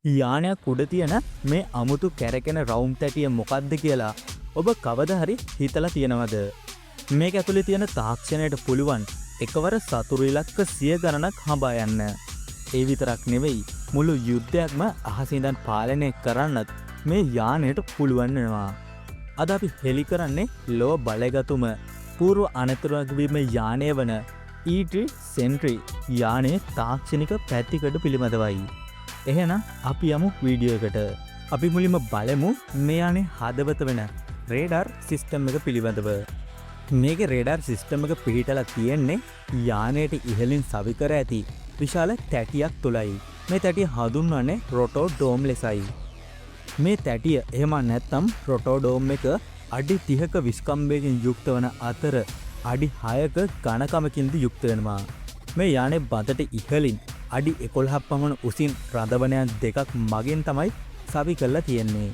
යානයක් උඩ තියෙන මේ අමුතු කැරකෙන රවුම් තැටිය මොකක්ද කියලා ඔබ කවද හරි හිතලා තියෙනවද? මේක ඇතුලේ තියෙන තාක්ෂණයට පුළුවන් එකවර සතුරු ඉලක්ක 100 ගණනක් හඹා යන්න. ඒ විතරක් නෙවෙයි මුළු යුද්ධයක්ම අහසින් ඉඳන් පාලනය කරන්නත් මේ යානයට පුළුවන් වෙනවා. අද අපි හෙලි කරන්නේ ලෝ බලගතුම පූර්ව අනතුරුවීම යානය වන E3 Sentry යානයේ තාක්ෂණික පැතිකඩ පිළිබඳවයි. එහෙනම් අපි යමු වීඩියෝ එකට. අපි මුලින්ම බලමු මේ යානේ හදවත වෙන රේඩාර් සිස්ටම් එක පිළිබඳව. මේකේ රේඩාර් සිස්ටම් එක පිහිටලා තියෙන්නේ යානයට ඉහළින් සවි කර ඇති විශාල තැටියක් තුලයි. මේ තැටිය හඳුන්වන්නේ රොටෝඩෝම් ලෙසයි. මේ තැටිය එහෙම නැත්නම් රොටෝඩෝම් එක අඩි 30ක විස්කම්භයකින් යුක්ත වන අතර අඩි 6ක ඝනකමකින්ද යුක්ත වෙනවා. මේ යානේ බඳට ඉහළින් අඩි 11ක් පමණ උසින් රඳවනයන් දෙකක් මගින් තමයි සවි කරලා තියෙන්නේ.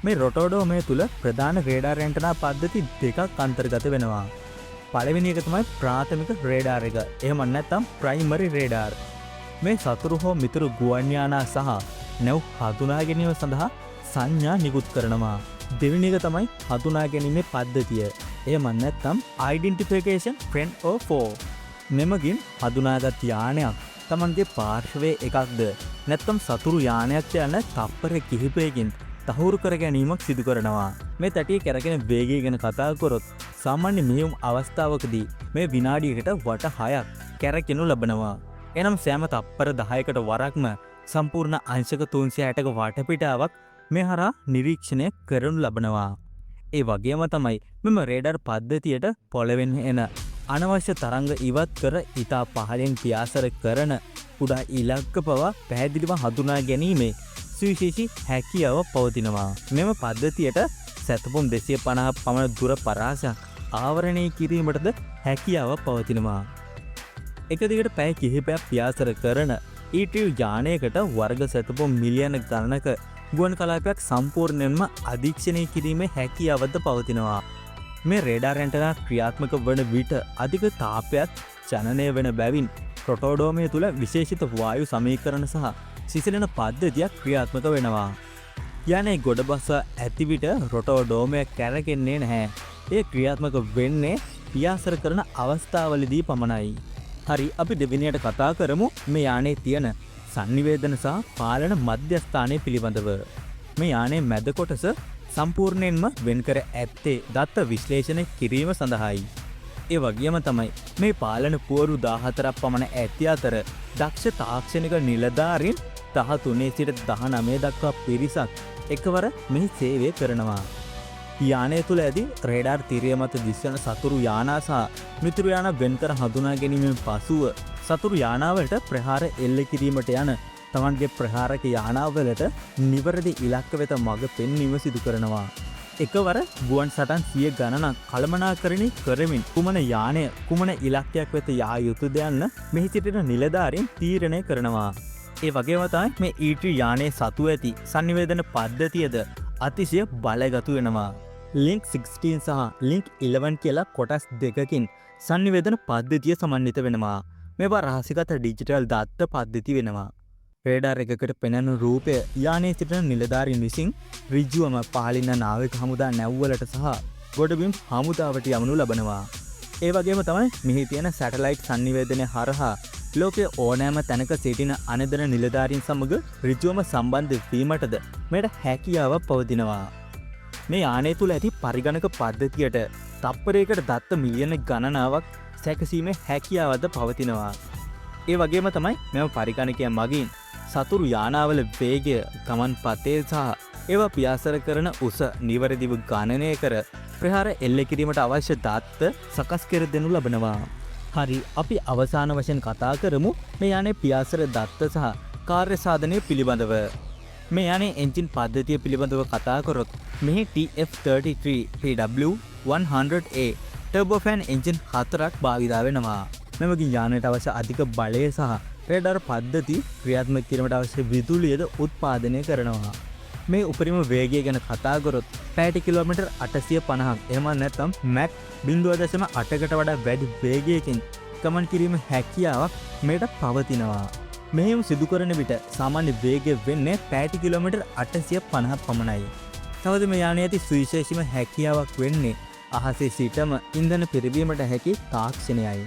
මේ රොටෝඩෝමය තුල ප්‍රධාන රේඩාර් ඇන්ටනා පද්ධති දෙකක් අන්තර්ගත වෙනවා. පළවෙනි එක තමයි ප්‍රාථමික රේඩාර් එක. එහෙම නැත්නම් ප්‍රයිමරි රේඩාර්. මේ සතුරු හෝ මිතුරු ගුවන් යානා සහ නැව් හඳුනා ගැනීම සඳහා සංඥා නිකුත් කරනවා. දෙවෙනි එක තමයි හඳුනා ගැනීමේ පද්ධතිය. එහෙම නැත්නම් identification friend or foe. මෙමගින් හඳුනාගත් යානයක් තමන්ගේ පාර්ශවයේ එකක්ද නැත්නම් සතුරු යානයක් යන තප්පර කිහිපයකින් තහවුරු කර ගැනීමක් සිදු කරනවා. මේ තැටිය කැරකෙන වේගය ගැන කතා කරොත් සාමාන්‍ය මෙහෙයුම් අවස්ථාවකදී මේ විනාඩියකට වට 6ක් කැරකෙනු ලබනවා. එනම් සෑම තප්පර 10කට වරක්ම සම්පූර්ණ අංශක 360ක වටපිටාවක් මේ හරහා නිරීක්ෂණය කරනු ලබනවා. ඒ වගේම තමයි මෙම රේඩාර් පද්ධතියට පොළවෙන් එන අනවශ්‍ය තරංග ඉවත් කර ඉතා පහළින් පියාසර කරන කුඩා ඉලක්ක පවා පැහැදිලිව හඳුනා ගැනීමේ සුවිශේෂී හැකියාව පවතිනවා. මෙම පද්ධතියට සැතපුම් 250 පමණ දුර පරාසයක් ආවරණය කිරීමටද හැකියාව පවතිනවා. එක දිගට පැය කිහිපයක් පියාසර කරන E3 යානයකට වර්ග සැතපුම් මිලියන ගණනක ගුවන් කලාපයක් සම්පූර්ණයෙන්ම අධීක්ෂණය කිරීමේ හැකියාවද පවතිනවා. මේ රේඩාර් ඇන්ටනා ක්‍රියාත්මක වන විට අධික තාපයක් ජනනය වෙන බැවින් රොටෝඩෝමය තුළ විශේෂිත වායු සමීකරණ සහ සිසිලන පද්ධතියක් ක්‍රියාත්මක වෙනවා. යන්නේ ගොඩබස ඇති විට රොටෝඩෝමය කැරකෙන්නේ නැහැ. ඒ ක්‍රියාත්මක වෙන්නේ පියාසර කරන අවස්ථාවලදී පමණයි. හරි, අපි දෙවෙනියට කතා කරමු මේ යානයේ තියෙන සංනිවේදන සහ පාලන මධ්‍යස්ථානය පිළිබඳව. මේ යානයේ මැද කොටස සම්පූර්ණයෙන්ම වෙන් කර ඇත්තේ දත්ත විශ්ලේෂණය කිරීම සඳහායි. ඒ වගේම තමයි මේ පාලන පුවරු 14ක් පමණ ඇති අතර දක්ෂ තාක්ෂණික නිලධාරීන් 13 සිට 19 දක්වා පිරිසක් එකවර මෙහි සේවය කරනවා. යානය තුළ ඇති රේඩාර් තිරය මත දිස්වන සතුරු යානා සහ මිතුරු යානා වෙන්කර හඳුනා ගැනීමෙන් පසුව සතුරු යානාවලට ප්‍රහාර එල්ල කිරීමට යන තමන්ගේ ප්‍රහාරක යානාවලට නිවැරදි ඉලක්ක වෙත මඟ පෙන්වීම සිදු කරනවා. එකවර ගුවන් සටන් 100 ගණනක් කළමනාකරණය කරමින් කුමන යානය කුමන ඉලක්කයක් වෙත යා යුතුද යන්න මෙහි සිටින නිලධාරීන් තීරණය කරනවා. ඒ වගේම තමයි මේ E3 යානයේ සතු ඇති සංනිවේදන පද්ධතියද අතිශය බලගතු වෙනවා. ලින්ක් 16 සහ ලින්ක් 11 කියලා කොටස් දෙකකින් සංනිවේදන පද්ධතිය සමන්විත වෙනවා. මේවා රහසිගත ඩිජිටල් දත්ත පද්ධති වෙනවා. රේඩාර් එකකට පෙනෙන රූපය යානයේ සිටින නිලධාරීන් විසින් ඍජුවම පහළින් නාවික හමුදා නැව්වලට සහ ගොඩබිම් හමුදාවට යවනු ලබනවා. ඒ වගේම තමයි මෙහි තියෙන සැටලයිට් සංනිවේදනය හරහා ලෝකයේ ඕනෑම තැනක සිටින අනෙදර නිලධාරීන් සමග ඍජුවම සම්බන්ධ වීමටද මෙයට හැකියාවක් පවතිනවා. මේ යානය තුල ඇති පරිගණක පද්ධතියට තප්පරයකට දත්ත මිලියන ගණනාවක් සැකසීමේ හැකියාවද පවතිනවා. ඒ වගේම තමයි මෙම පරිගණකය මගින් සතුරු යානාවල වේගය, ගමන් පතේ සහ ඒවා පියාසර කරන උස නිවැරදිව ගණනය කර ප්‍රහාර එල්ල කිරීමට අවශ්‍ය දත්ත සකස් කර දෙනු ලබනවා. හරි, අපි අවසාන වශයෙන් කතා කරමු මේ යානයේ පියාසර දත්ත සහ කාර්ය සාධනය පිළිබඳව. මේ යානයේ එන්ජින් පද්ධතිය පිළිබඳව කතා කරොත් මෙහි TF33 PW100A ටර්බෝෆෑන් එන්ජින් 4ක් භාවිතා වෙනවා. මෙමගින් යානයට අවශ්‍ය අධික බලය සහ රේඩාර් පද්ධති ක්‍රියාත්මක කිරීමට අවශ්‍ය විදුලියද උත්පාදනය කරනවා. මේ උපරිම වේගය ගැන කතා කරොත් පැයට කිලෝමීටර් 850ක් එහෙම නැත්නම් මැක් 0.8කට වඩා වැඩි වේගයකින් ගමන් කිරීම හැකියාවක් මේට පවතිනවා. මෙහෙම සිදු කරන විට සාමාන්‍ය වේගය වෙන්නේ පැයට කිලෝමීටර් 850ක් පමණයි. තවද මේ යානයේ ඇති සුවිශේෂීම හැකියාවක් වෙන්නේ අහසේ සිටම ඉන්ධන පිරවීමට හැකි තාක්ෂණයයි.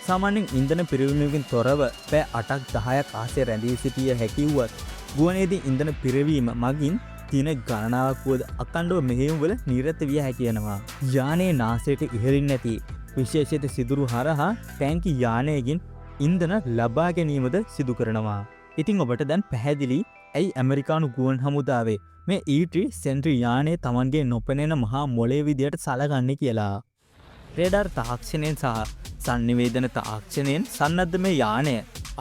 සාමාන්‍යයෙන් ඉන්ධන පිරවීමකින් තොරව පැය 8ක් 10ක් ආසේ රැඳී සිටිය හැකි වුවත් ගුවනේදී ඉන්ධන පිරවීම මගින් දින ගණනාවක් වුවද අඛණ්ඩව මෙහෙයුම් වල නිරත විය හැකි වෙනවා. යානයේ නාසයට ඉහළින් නැති විශේෂිත සිදුරු හරහා ටැංකි යානයකින් ඉන්ධන ලබා ගැනීමද සිදු කරනවා. ඉතින් ඔබට දැන් පැහැදිලි ඇයි ඇමරිකානු ගුවන් හමුදාවේ මේ E3 සෙන්ට්‍රි යානයේ Tamanගේ නොපෙනෙන මහා මොළයේ විදියට සලකන්නේ කියලා. රේඩාර් තාක්ෂණයෙන් සහ සංනිවේදන තාක්ෂණයෙන් සන්නද්ධ මේ යානය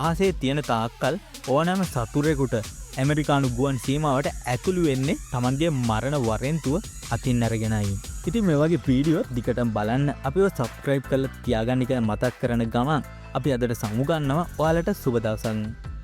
අහසේ තියෙන තාක්කල් ඕනෑම සතුරෙකුට ඇමරිකානු ගුවන් සීමාවට ඇතුළු වෙන්නේ Tamanගේ මරණ වරෙන්තුව අතින් අරගෙනයි. ඉතින් මේ වගේ වීඩියෝ දිගටම බලන්න අපිව සබ්ස්ක්‍රයිබ් කරලා තියාගන්න කියලා මතක් කරන ගමන් අපි අදට සමු ගන්නවා. ඔයාලට සුබ දවසක්.